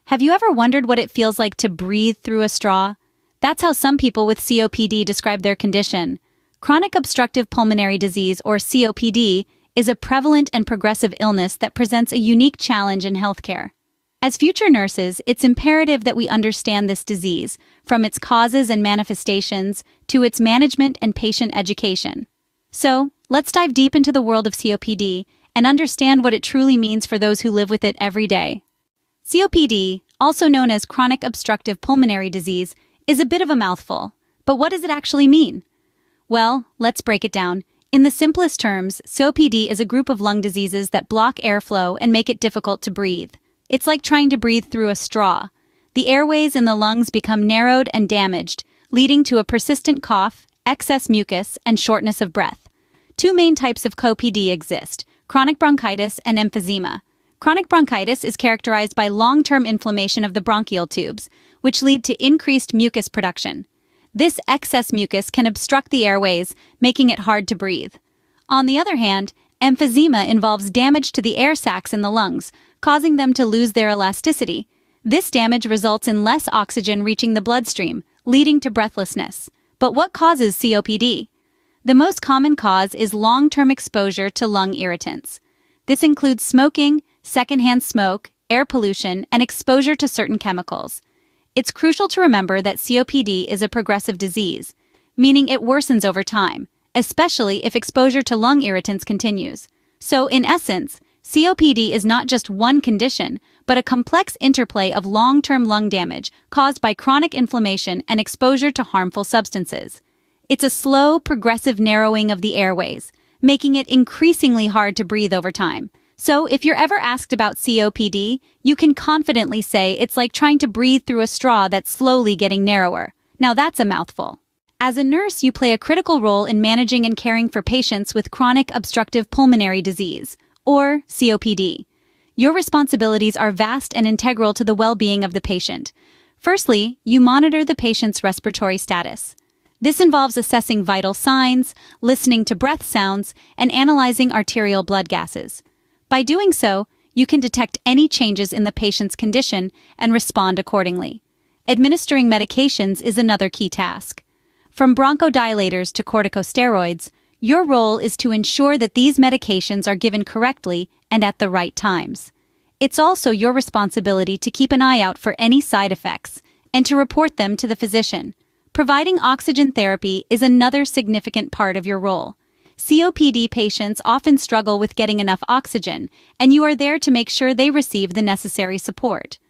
Have you ever wondered what it feels like to breathe through a straw? That's how some people with COPD describe their condition. Chronic obstructive pulmonary disease, or COPD, is a prevalent and progressive illness that presents a unique challenge in healthcare. As future nurses, it's imperative that we understand this disease, from its causes and manifestations to its management and patient education. So, let's dive deep into the world of COPD and understand what it truly means for those who live with it every day. COPD, also known as chronic obstructive pulmonary disease, is a bit of a mouthful. But what does it actually mean? Well, let's break it down. In the simplest terms, COPD is a group of lung diseases that block airflow and make it difficult to breathe. It's like trying to breathe through a straw. The airways in the lungs become narrowed and damaged, leading to a persistent cough, excess mucus, and shortness of breath. Two main types of COPD exist: chronic bronchitis and emphysema. Chronic bronchitis is characterized by long-term inflammation of the bronchial tubes, which lead to increased mucus production. This excess mucus can obstruct the airways, making it hard to breathe. On the other hand, emphysema involves damage to the air sacs in the lungs, causing them to lose their elasticity. This damage results in less oxygen reaching the bloodstream, leading to breathlessness. But what causes COPD? The most common cause is long-term exposure to lung irritants. This includes smoking, secondhand smoke, air pollution, and exposure to certain chemicals. It's crucial to remember that COPD is a progressive disease, meaning it worsens over time, especially if exposure to lung irritants continues. So, in essence, COPD is not just one condition, but a complex interplay of long-term lung damage caused by chronic inflammation and exposure to harmful substances. It's a slow, progressive narrowing of the airways, making it increasingly hard to breathe over time. So, if you're ever asked about COPD, you can confidently say it's like trying to breathe through a straw that's slowly getting narrower. Now that's a mouthful. As a nurse, you play a critical role in managing and caring for patients with chronic obstructive pulmonary disease, or COPD. Your responsibilities are vast and integral to the well-being of the patient. Firstly, you monitor the patient's respiratory status. This involves assessing vital signs, listening to breath sounds, and analyzing arterial blood gases. By doing so, you can detect any changes in the patient's condition and respond accordingly. Administering medications is another key task. From bronchodilators to corticosteroids, your role is to ensure that these medications are given correctly and at the right times. It's also your responsibility to keep an eye out for any side effects and to report them to the physician. Providing oxygen therapy is another significant part of your role. COPD patients often struggle with getting enough oxygen, and you are there to make sure they receive the necessary support.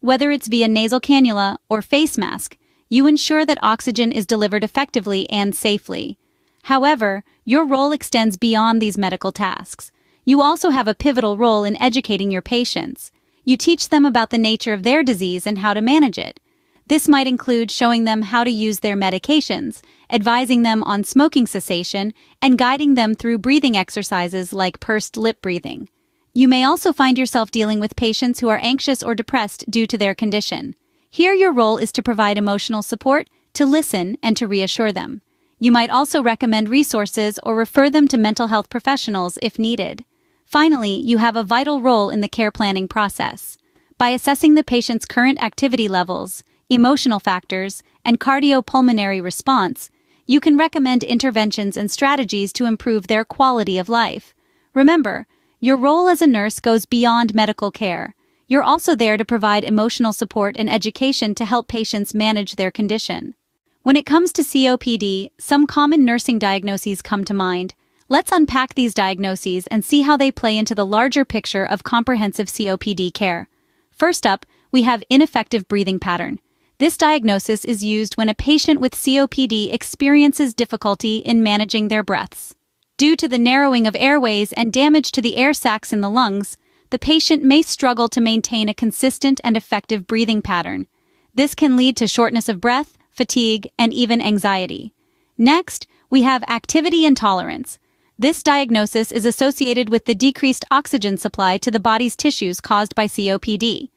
Whether it's via nasal cannula or face mask, you ensure that oxygen is delivered effectively and safely. However, your role extends beyond these medical tasks. You also have a pivotal role in educating your patients. You teach them about the nature of their disease and how to manage it. This might include showing them how to use their medications, advising them on smoking cessation, and guiding them through breathing exercises like pursed lip breathing. You may also find yourself dealing with patients who are anxious or depressed due to their condition. Here, your role is to provide emotional support, to listen, and to reassure them. You might also recommend resources or refer them to mental health professionals if needed. Finally, you have a vital role in the care planning process. By assessing the patient's current activity levels, emotional factors, and cardiopulmonary response, you can recommend interventions and strategies to improve their quality of life. Remember, your role as a nurse goes beyond medical care. You're also there to provide emotional support and education to help patients manage their condition. When it comes to COPD, some common nursing diagnoses come to mind. Let's unpack these diagnoses and see how they play into the larger picture of comprehensive COPD care. First up, we have ineffective breathing pattern. This diagnosis is used when a patient with COPD experiences difficulty in managing their breaths. Due to the narrowing of airways and damage to the air sacs in the lungs, the patient may struggle to maintain a consistent and effective breathing pattern. This can lead to shortness of breath, fatigue, and even anxiety. Next, we have activity intolerance. This diagnosis is associated with the decreased oxygen supply to the body's tissues caused by COPD.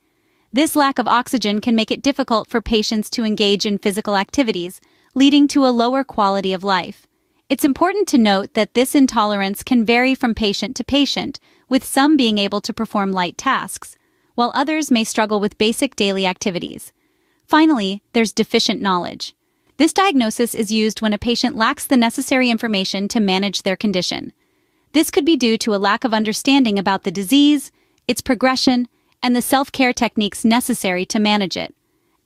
This lack of oxygen can make it difficult for patients to engage in physical activities, leading to a lower quality of life. It's important to note that this intolerance can vary from patient to patient, with some being able to perform light tasks, while others may struggle with basic daily activities. Finally, there's deficient knowledge. This diagnosis is used when a patient lacks the necessary information to manage their condition. This could be due to a lack of understanding about the disease, its progression, and the self-care techniques necessary to manage it.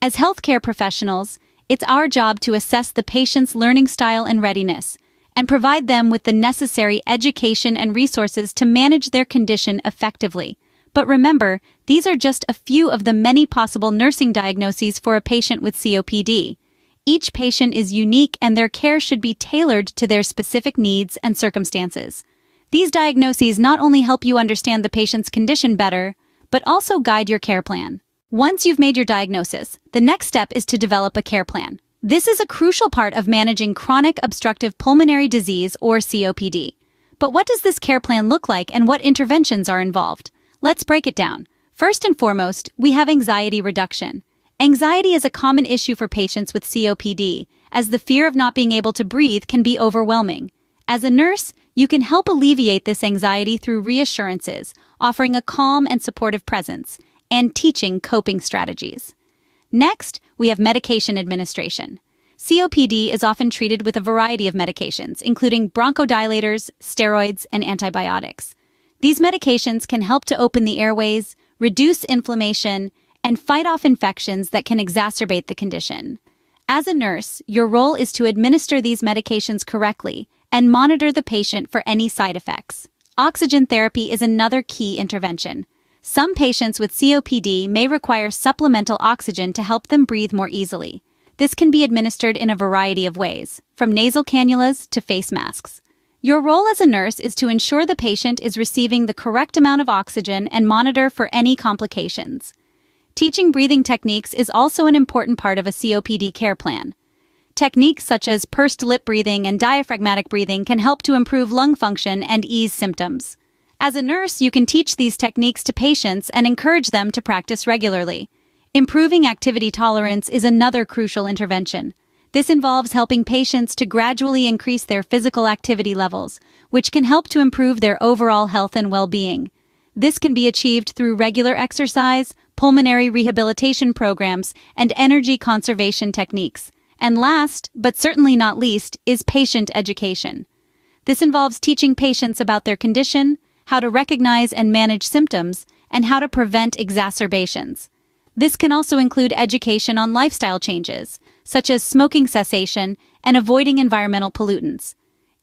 As healthcare professionals, it's our job to assess the patient's learning style and readiness, and provide them with the necessary education and resources to manage their condition effectively. But remember, these are just a few of the many possible nursing diagnoses for a patient with COPD. Each patient is unique and their care should be tailored to their specific needs and circumstances. These diagnoses not only help you understand the patient's condition better, but also guide your care plan. Once you've made your diagnosis, the next step is to develop a care plan. This is a crucial part of managing chronic obstructive pulmonary disease or COPD. But what does this care plan look like and what interventions are involved? Let's break it down. First and foremost, we have anxiety reduction. Anxiety is a common issue for patients with COPD, as the fear of not being able to breathe can be overwhelming. As a nurse, you can help alleviate this anxiety through reassurances, offering a calm and supportive presence, and teaching coping strategies. Next, we have medication administration. COPD is often treated with a variety of medications, including bronchodilators, steroids, and antibiotics. These medications can help to open the airways, reduce inflammation, and fight off infections that can exacerbate the condition. As a nurse, your role is to administer these medications correctly and monitor the patient for any side effects. Oxygen therapy is another key intervention. Some patients with COPD may require supplemental oxygen to help them breathe more easily. This can be administered in a variety of ways, from nasal cannulas to face masks. Your role as a nurse is to ensure the patient is receiving the correct amount of oxygen and monitor for any complications. Teaching breathing techniques is also an important part of a COPD care plan. Techniques such as pursed lip breathing and diaphragmatic breathing can help to improve lung function and ease symptoms. As a nurse, you can teach these techniques to patients and encourage them to practice regularly. Improving activity tolerance is another crucial intervention. This involves helping patients to gradually increase their physical activity levels, which can help to improve their overall health and well-being. This can be achieved through regular exercise, pulmonary rehabilitation programs, and energy conservation techniques. And last, but certainly not least, is patient education. This involves teaching patients about their condition, how to recognize and manage symptoms, and how to prevent exacerbations. This can also include education on lifestyle changes, such as smoking cessation and avoiding environmental pollutants.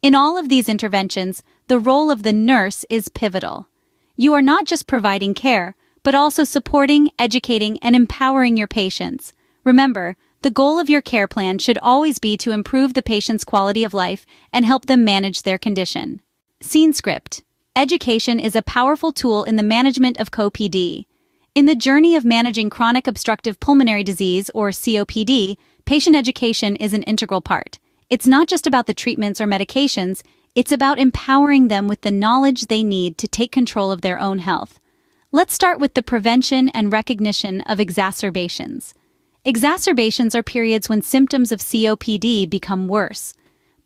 In all of these interventions, the role of the nurse is pivotal. You are not just providing care, but also supporting, educating, and empowering your patients. Remember, the goal of your care plan should always be to improve the patient's quality of life and help them manage their condition. Scene script. Education is a powerful tool in the management of COPD. In the journey of managing chronic obstructive pulmonary disease, or COPD, patient education is an integral part. It's not just about the treatments or medications, it's about empowering them with the knowledge they need to take control of their own health. Let's start with the prevention and recognition of exacerbations. Exacerbations are periods when symptoms of COPD become worse.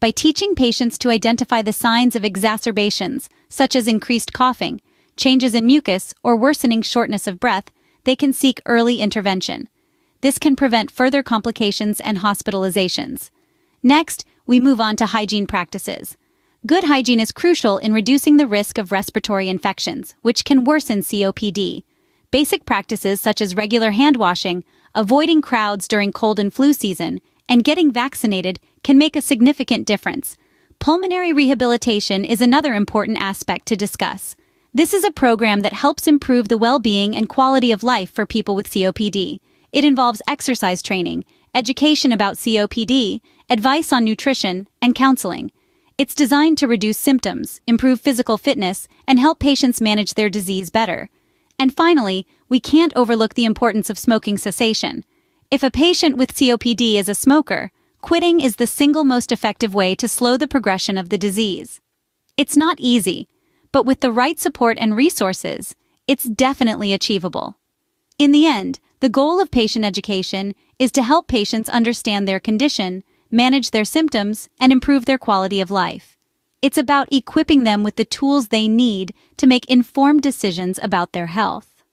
By teaching patients to identify the signs of exacerbations, such as increased coughing, changes in mucus, or worsening shortness of breath, they can seek early intervention. This can prevent further complications and hospitalizations. Next, we move on to hygiene practices. Good hygiene is crucial in reducing the risk of respiratory infections, which can worsen COPD. Basic practices such as regular hand washing, avoiding crowds during cold and flu season, and getting vaccinated can make a significant difference. Pulmonary rehabilitation is another important aspect to discuss. This is a program that helps improve the well-being and quality of life for people with COPD. It involves exercise training, education about COPD, advice on nutrition, and counseling. It's designed to reduce symptoms, improve physical fitness, and help patients manage their disease better. And finally, we can't overlook the importance of smoking cessation. If a patient with COPD is a smoker, quitting is the single most effective way to slow the progression of the disease. It's not easy, but with the right support and resources, it's definitely achievable. In the end, the goal of patient education is to help patients understand their condition, manage their symptoms, and improve their quality of life. It's about equipping them with the tools they need to make informed decisions about their health.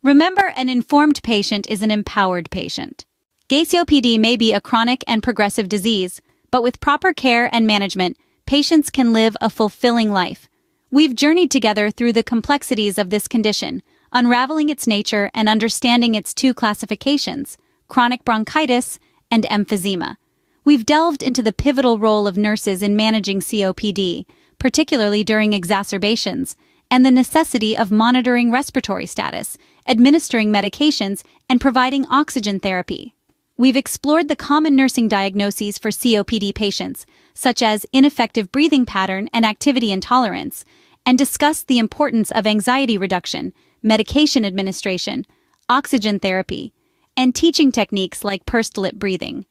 Remember, an informed patient is an empowered patient. COPD may be a chronic and progressive disease, but with proper care and management, patients can live a fulfilling life. We've journeyed together through the complexities of this condition, unraveling its nature and understanding its two classifications, chronic bronchitis and emphysema. We've delved into the pivotal role of nurses in managing COPD, particularly during exacerbations, and the necessity of monitoring respiratory status, administering medications, and providing oxygen therapy. We've explored the common nursing diagnoses for COPD patients, such as ineffective breathing pattern and activity intolerance, and discussed the importance of anxiety reduction, medication administration, oxygen therapy, and teaching techniques like pursed lip breathing.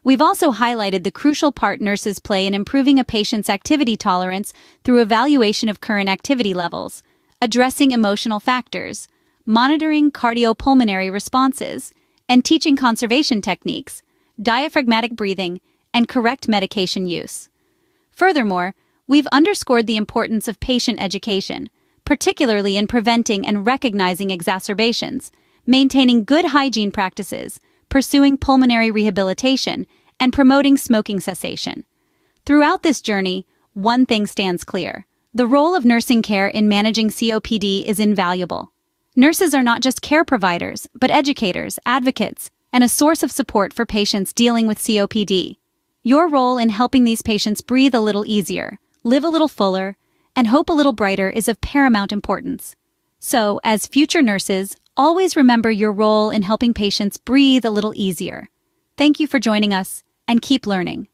We've also highlighted the crucial part nurses play in improving a patient's activity tolerance through evaluation of current activity levels, addressing emotional factors, monitoring cardiopulmonary responses, and teaching conservation techniques, diaphragmatic breathing, and correct medication use. Furthermore, we've underscored the importance of patient education, particularly in preventing and recognizing exacerbations, maintaining good hygiene practices, pursuing pulmonary rehabilitation, and promoting smoking cessation. Throughout this journey, one thing stands clear. The role of nursing care in managing COPD is invaluable. Nurses are not just care providers, but educators, advocates, and a source of support for patients dealing with COPD. Your role in helping these patients breathe a little easier, live a little fuller, and hope a little brighter is of paramount importance. So, as future nurses, always remember your role in helping patients breathe a little easier. Thank you for joining us, and keep learning.